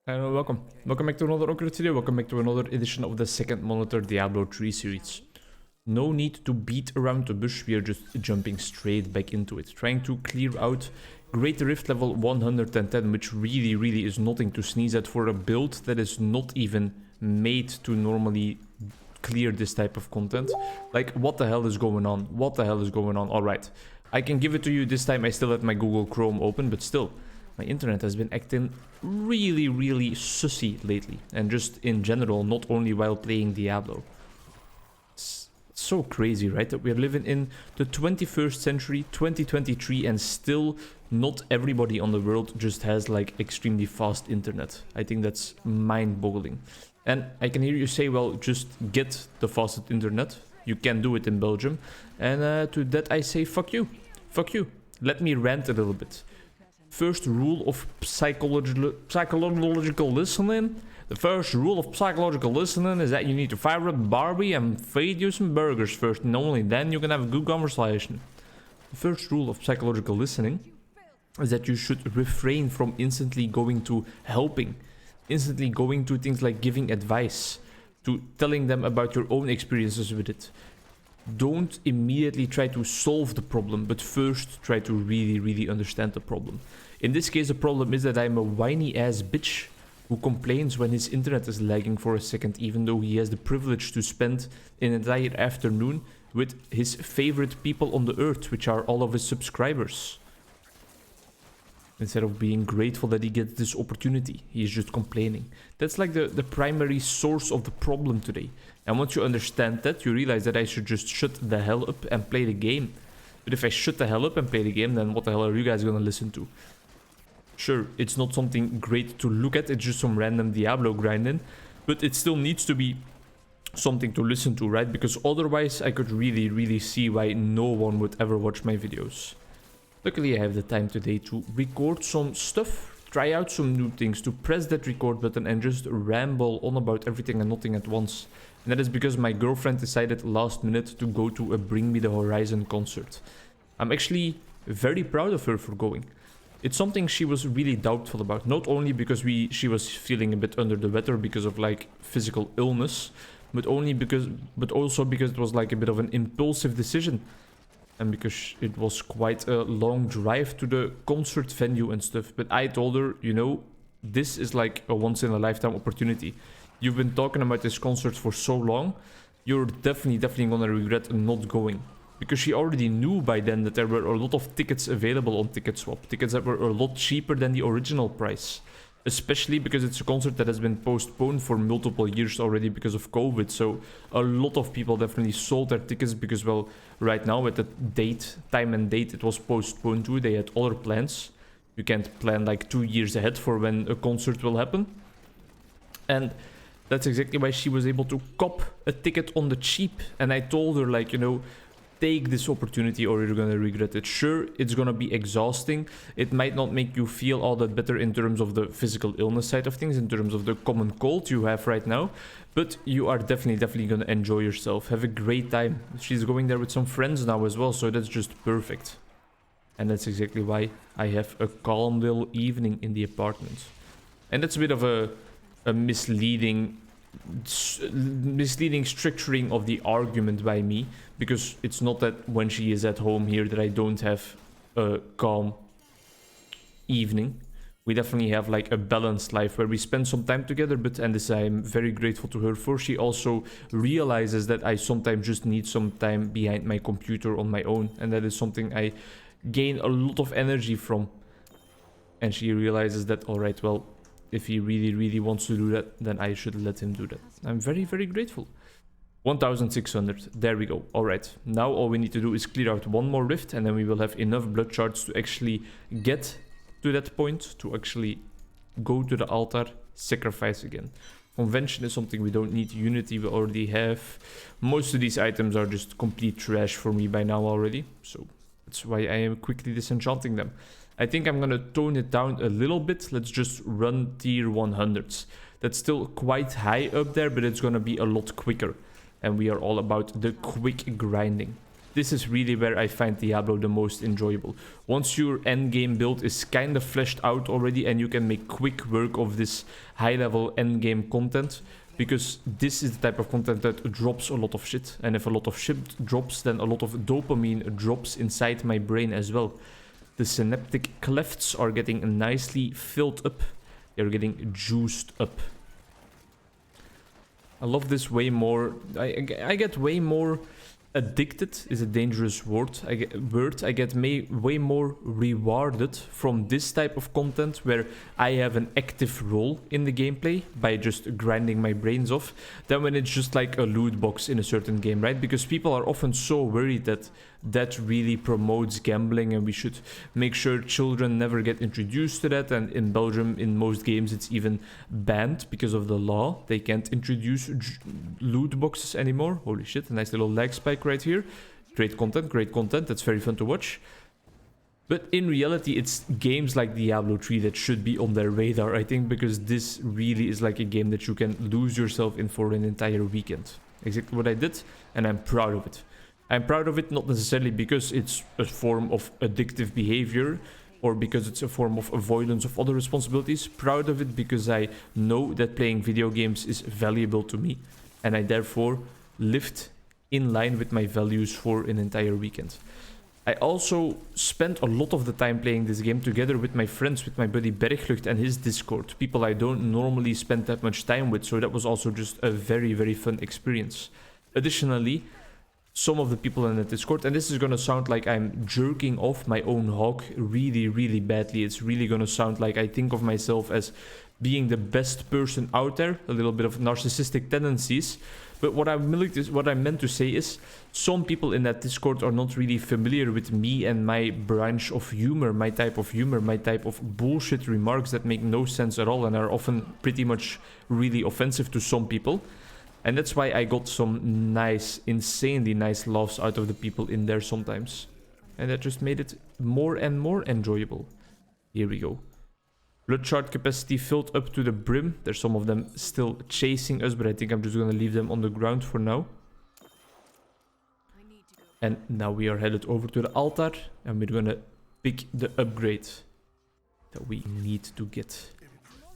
Hello, welcome. Welcome back to another Onkruid video. Welcome back to another edition of the second monitor Diablo 3 series. No need to beat around the bush, we are just jumping straight back into it. Trying to clear out Great Rift level 110, which really is nothing to sneeze at for a build that is not even made to normally clear this type of content. Like, what the hell is going on? What the hell is going on? Alright, I can give it to you this time. I still have my Google Chrome open, but still. My internet has been acting really sussy lately. And just in general, not only while playing Diablo. It's so crazy, right? That we're living in the 21st century, 2023, and still not everybody on the world just has like extremely fast internet. I think that's mind-boggling. And I can hear you say, well, just get the fastest internet. You can do it in Belgium. And to that I say, fuck you. Fuck you. Let me rant a little bit. First rule of psychological listening. The first rule of psychological listening is that you need to fire up Barbie and feed you some burgers first, and only then you can have a good conversation. The first rule of psychological listening is that you should refrain from instantly going to helping, instantly going to things like giving advice, to telling them about your own experiences with it. Don't immediately try to solve the problem, but first try to really understand the problem. In this case, the problem is that I'm a whiny ass bitch who complains when his internet is lagging for a second, even though he has the privilege to spend an entire afternoon with his favorite people on the earth, which are all of his subscribers. Instead of being grateful that he gets this opportunity, he's just complaining. That's like the primary source of the problem today. And once you understand that, you realize that I should just shut the hell up and play the game. But if I shut the hell up and play the game, then what the hell are you guys gonna listen to? Sure, it's not something great to look at, it's just some random Diablo grinding. But it still needs to be something to listen to, right? Because otherwise I could really see why no one would ever watch my videos. Luckily I have the time today to record some stuff, try out some new things, to press that record button and just ramble on about everything and nothing at once. And that is because my girlfriend decided last minute to go to a Bring Me the Horizon concert. I'm actually very proud of her for going. It's something she was really doubtful about, not only because she was feeling a bit under the weather because of like physical illness, but also because it was like a bit of an impulsive decision. And because it was quite a long drive to the concert venue and stuff. But I told her, you know, this is like a once-in-a-lifetime opportunity. You've been talking about this concert for so long, you're definitely gonna regret not going. Because she already knew by then that there were a lot of tickets available on TicketSwap. Tickets that were a lot cheaper than the original price. Especially because it's a concert that has been postponed for multiple years already because of COVID. So a lot of people definitely sold their tickets because, well, right now at the time and date it was postponed to, they had other plans. You can't plan like 2 years ahead for when a concert will happen. And that's exactly why she was able to cop a ticket on the cheap. And I told her, like, you know, take this opportunity or you're gonna regret it. Sure, it's gonna be exhausting. It might not make you feel all that better in terms of the physical illness side of things, in terms of the common cold you have right now, but you are definitely gonna enjoy yourself. Have a great time. She's going there with some friends now as well, so that's just perfect. And that's exactly why I have a calm little evening in the apartment. And that's a bit of a misleading structuring of the argument by me, because it's not that when she is at home here that I don't have a calm evening. We definitely have like a balanced life where we spend some time together, and this I'm very grateful to her for. She also realizes that I sometimes just need some time behind my computer on my own, and that is something I gain a lot of energy from. And she realizes that, alright, well, if he really wants to do that, then I should let him do that. I'm very grateful. 1600, there we go. Alright, now all we need to do is clear out one more rift, and then we will have enough blood shards to actually get to that point, to actually go to the altar, sacrifice again. Convention is something we don't need, unity we already have. Most of these items are just complete trash for me by now already, so that's why I am quickly disenchanting them. I think I'm gonna tone it down a little bit. Let's just run tier 100s. That's still quite high up there, but it's gonna be a lot quicker. And we are all about the quick grinding. this is really where I find Diablo the most enjoyable. Once your endgame build is kind of fleshed out already and you can make quick work of this high-level endgame content, because this is the type of content that drops a lot of shit. And if a lot of shit drops, then a lot of dopamine drops inside my brain as well. The synaptic clefts are getting nicely filled up. They're getting juiced up. I love this way more. I get way more addicted, is a dangerous word. I get way more rewarded from this type of content where I have an active role in the gameplay by just grinding my brains off, than when it's just like a loot box in a certain game, right? Because people are often so worried that that really promotes gambling and we should make sure children never get introduced to that. And in Belgium, in most games, it's even banned because of the law. They can't introduce loot boxes anymore. Holy shit, a nice little lag spike right here. Great content. That's very fun to watch. But in reality, it's games like Diablo 3 that should be on their radar, I think, because this really is like a game that you can lose yourself in for an entire weekend. Exactly what I did, and I'm proud of it. I'm proud of it not necessarily because it's a form of addictive behavior or because it's a form of avoidance of other responsibilities. Proud of it because I know that playing video games is valuable to me, and I therefore lived in line with my values for an entire weekend. I also spent a lot of the time playing this game together with my friends, with my buddy Berglucht and his Discord. People I don't normally spend that much time with, so that was also just a very, very fun experience. Additionally, some of the people in the Discord, and this is gonna sound like I'm jerking off my own hog really, really badly. It's really gonna sound like I think of myself as being the best person out there, a little bit of narcissistic tendencies. But what I meant to say is, some people in that Discord are not really familiar with me and my branch of humor, my type of bullshit remarks that make no sense at all and are often pretty much really offensive to some people. And that's why I got some nice, insanely nice laughs out of the people in there sometimes. And that just made it more and more enjoyable. Here we go. Blood shard capacity filled up to the brim. There's some of them still chasing us, but I think I'm just gonna leave them on the ground for now. And now we are headed over to the altar, and we're gonna pick the upgrade that we need to get.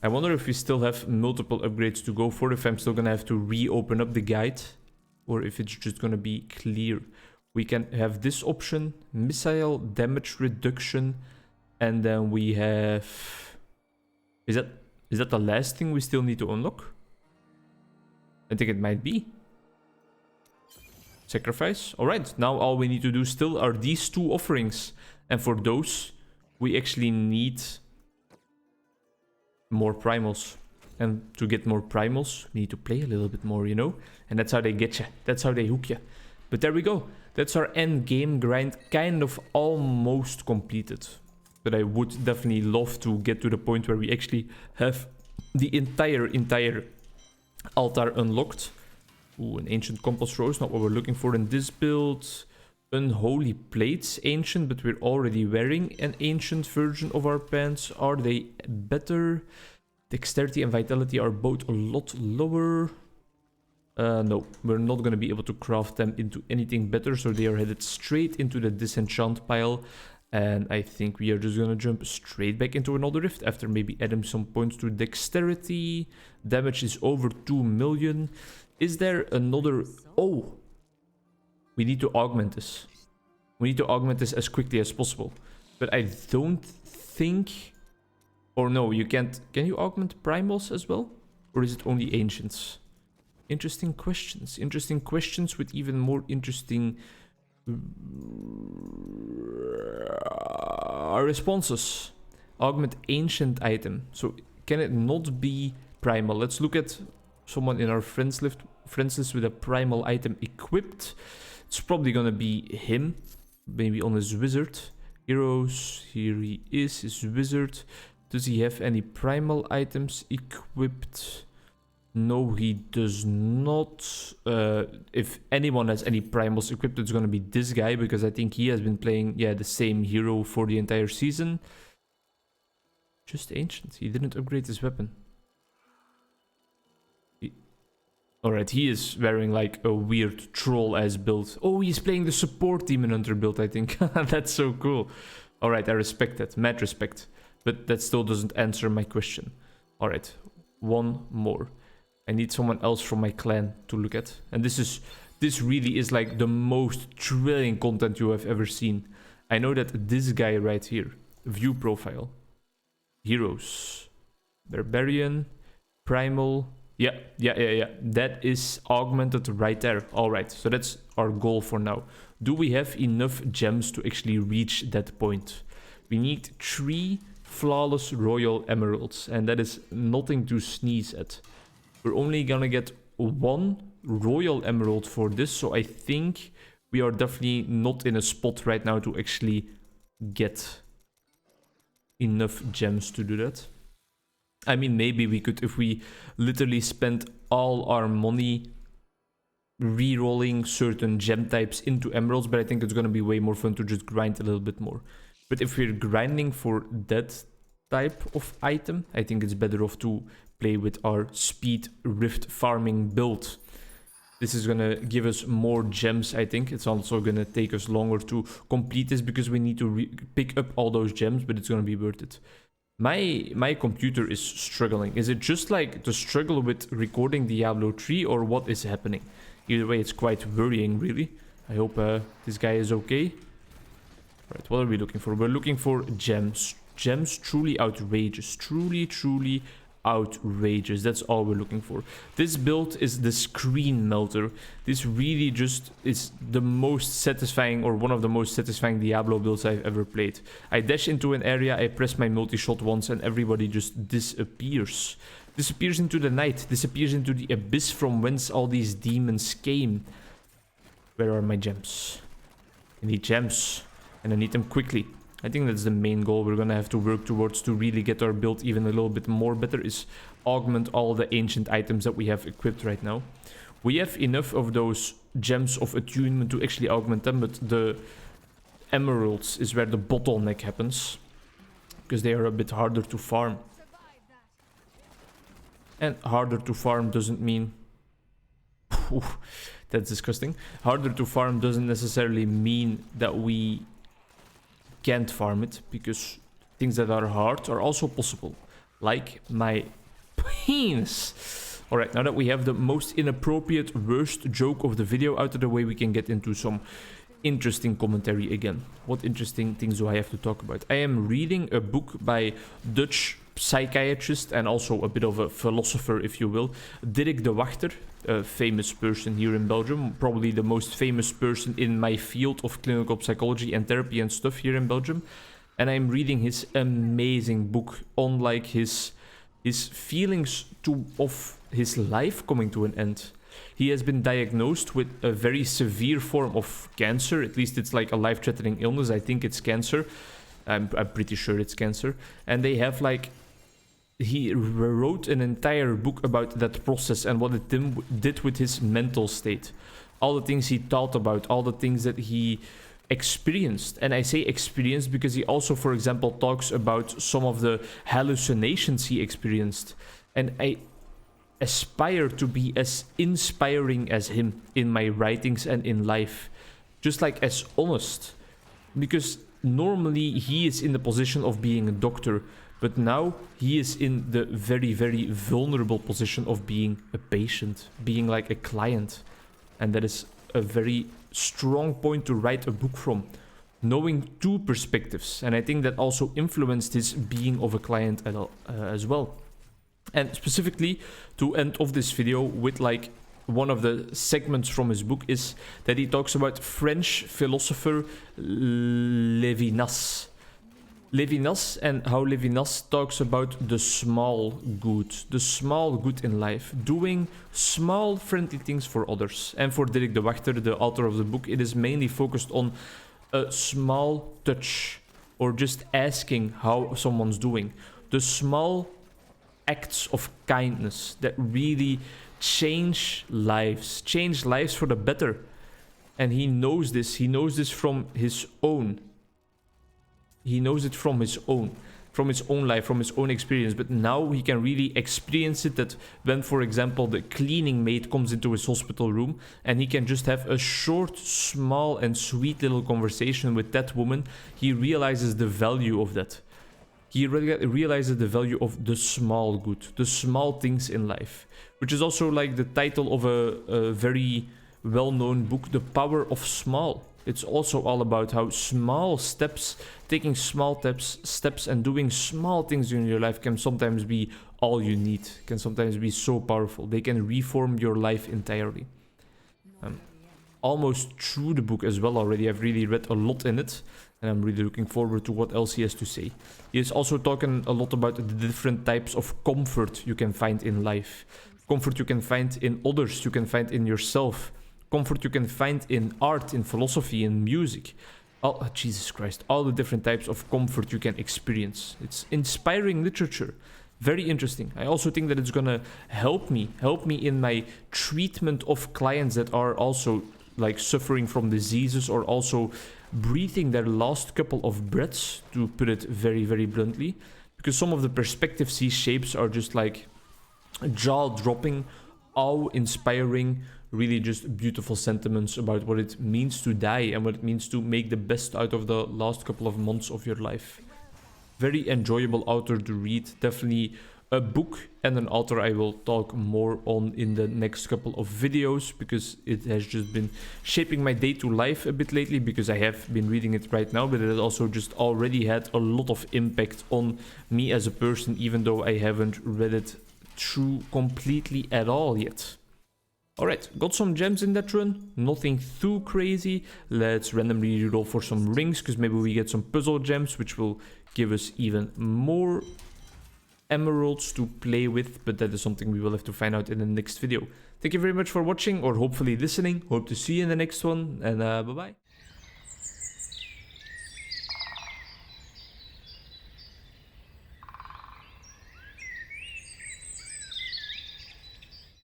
I wonder if we still have multiple upgrades to go for, if I'm still gonna have to reopen up the guide, or if it's just gonna be clear. We can have this option, missile damage reduction, and then we have... Is that the last thing we still need to unlock? I think it might be. Sacrifice. Alright, now all we need to do still are these two offerings. And for those, we actually need more primals. And to get more primals, we need to play a little bit more, you know? And that's how they get you. That's how they hook you. But there we go. That's our end game grind kind of almost completed. But I would definitely love to get to the point where we actually have the entire altar unlocked. Ooh, an ancient compass rose, not what we're looking for in this build. Unholy plates, ancient, but we're already wearing an ancient version of our pants. Are they better? Dexterity and vitality are both a lot lower. No, we're not going to be able to craft them into anything better, so they are headed straight into the disenchant pile. And I think we are just going to jump straight back into another rift after maybe adding some points to dexterity. Damage is over 2 million. Is there another... Oh! We need to augment this. We need to augment this as quickly as possible. But I don't think... Or no, you can't... Can you augment primals as well? Or is it only ancients? Interesting questions. Interesting questions with even more interesting... responses. Augment ancient item. So can it not be primal? Let's look at someone in our friends list with a primal item equipped. It's probably gonna be him. Maybe on his wizard. Heroes. Here he is, his wizard. Does he have any primal items equipped? No, he does not. If anyone has any primals equipped, it's going to be this guy, because I think he has been playing, the same hero for the entire season. Just ancient. He didn't upgrade his weapon. Alright, he is wearing like a weird troll-ass build. Oh, he's playing the support Demon Hunter build, I think. That's so cool. Alright, I respect that. Mad respect. But that still doesn't answer my question. Alright, one more. I need someone else from my clan to look at. And this really is like the most thrilling content you have ever seen. I know that this guy right here, view profile, heroes, barbarian, primal, yeah. That is augmented right there. All right, so that's our goal for now. Do we have enough gems to actually reach that point? We need 3 flawless royal emeralds, and that is nothing to sneeze at. We're only gonna get 1 royal emerald for this, so I think we are definitely not in a spot right now to actually get enough gems to do that. I mean, maybe we could if we literally spent all our money re-rolling certain gem types into emeralds, but I think it's gonna be way more fun to just grind a little bit more. But if we're grinding for that type of item, I think it's better off to play with our speed rift farming build. This is gonna give us more gems, I think. It's also gonna take us longer to complete this because we need to pick up all those gems, but it's gonna be worth it. My computer is struggling. Is it just like the struggle with recording Diablo 3 or what is happening? Either way, it's quite worrying, really. I hope this guy is okay. Right, what are we looking for? We're looking for gems. Gems truly outrageous. Truly outrageous. That's all we're looking for. This build is the screen melter. This really just is the most satisfying, or one of the most satisfying Diablo builds I've ever played. I dash into an area, I press my multi-shot once, and everybody just disappears. Disappears into the night. Disappears into the abyss from whence all these demons came. Where are my gems? I need gems, and I need them quickly. I think that's the main goal we're gonna have to work towards to really get our build even a little bit more better, is augment all the ancient items that we have equipped right now. We have enough of those gems of attunement to actually augment them, but the emeralds is where the bottleneck happens, because they are a bit harder to farm. And harder to farm doesn't mean... that's disgusting. Harder to farm doesn't necessarily mean that we can't farm it, because things that are hard are also possible, like my penis. Alright, now that we have the most inappropriate worst joke of the video out of the way, we can get into some interesting commentary again. What interesting things do I have to talk about? I am reading a book by Dutch psychiatrist and also a bit of a philosopher, if you will, Dirk de Wachter, a famous person here in Belgium, probably the most famous person in my field of clinical psychology and therapy and stuff here in Belgium. And I'm reading his amazing book on like his feelings of his life coming to an end. He has been diagnosed with a very severe form of cancer. At least it's like a life-threatening illness. I think it's cancer. I'm pretty sure it's cancer. And they have like... he wrote an entire book about that process and what it did with his mental state. All the things he thought about, all the things that he experienced. And I say experienced because he also, for example, talks about some of the hallucinations he experienced. And I aspire to be as inspiring as him in my writings and in life. Just like as honest. Because normally he is in the position of being a doctor, but now he is in the very, very vulnerable position of being a patient, being like a client. And that is a very strong point to write a book from. Knowing 2 perspectives. And I think that also influenced his being of a client as well. And specifically, to end off this video with like one of the segments from his book is that he talks about French philosopher Lévinas. Lévinas, and how Lévinas talks about the small good in life, doing small friendly things for others. And for Dirk de Wachter, the author of the book, it is mainly focused on a small touch, or just asking how someone's doing. The small acts of kindness that really change lives for the better. And he knows this from his own. He knows it from his own. from his own life, from his own experience, but now he can really experience it, that when, for example, the cleaning maid comes into his hospital room and he can just have a short, small and sweet little conversation with that woman, he realizes the value of that. He realizes the value of the small good, the small things in life, which is also like the title of a very well-known book, The Power of Small. It's also all about how small steps, taking small steps and doing small things in your life can sometimes be all you need, can sometimes be so powerful. They can reform your life entirely. Almost through the book as well already. I've really read a lot in it, and I'm really looking forward to what else he has to say. He is also talking a lot about the different types of comfort you can find in life. Comfort you can find in others, you can find in yourself. Comfort you can find in art, in philosophy, in music. Jesus Christ, all the different types of comfort you can experience. It's inspiring literature. Very interesting. I also think that it's gonna help me in my treatment of clients that are also like suffering from diseases or also breathing their last couple of breaths, to put it very, very bluntly, because some of the perspectives he shapes are just like jaw-dropping, awe-inspiring, really just beautiful sentiments about what it means to die and what it means to make the best out of the last couple of months of your life. Very enjoyable author to read. Definitely a book and an author I will talk more on in the next couple of videos, because it has just been shaping my day-to life a bit lately, because I have been reading it right now, but it has also just already had a lot of impact on me as a person, even though I haven't read it through completely at all yet. Alright, got some gems in that run, nothing too crazy. Let's randomly roll for some rings, because maybe we get some puzzle gems, which will give us even more emeralds to play with, but that is something we will have to find out in the next video. Thank you very much for watching, or hopefully listening. Hope to see you in the next one, and bye-bye.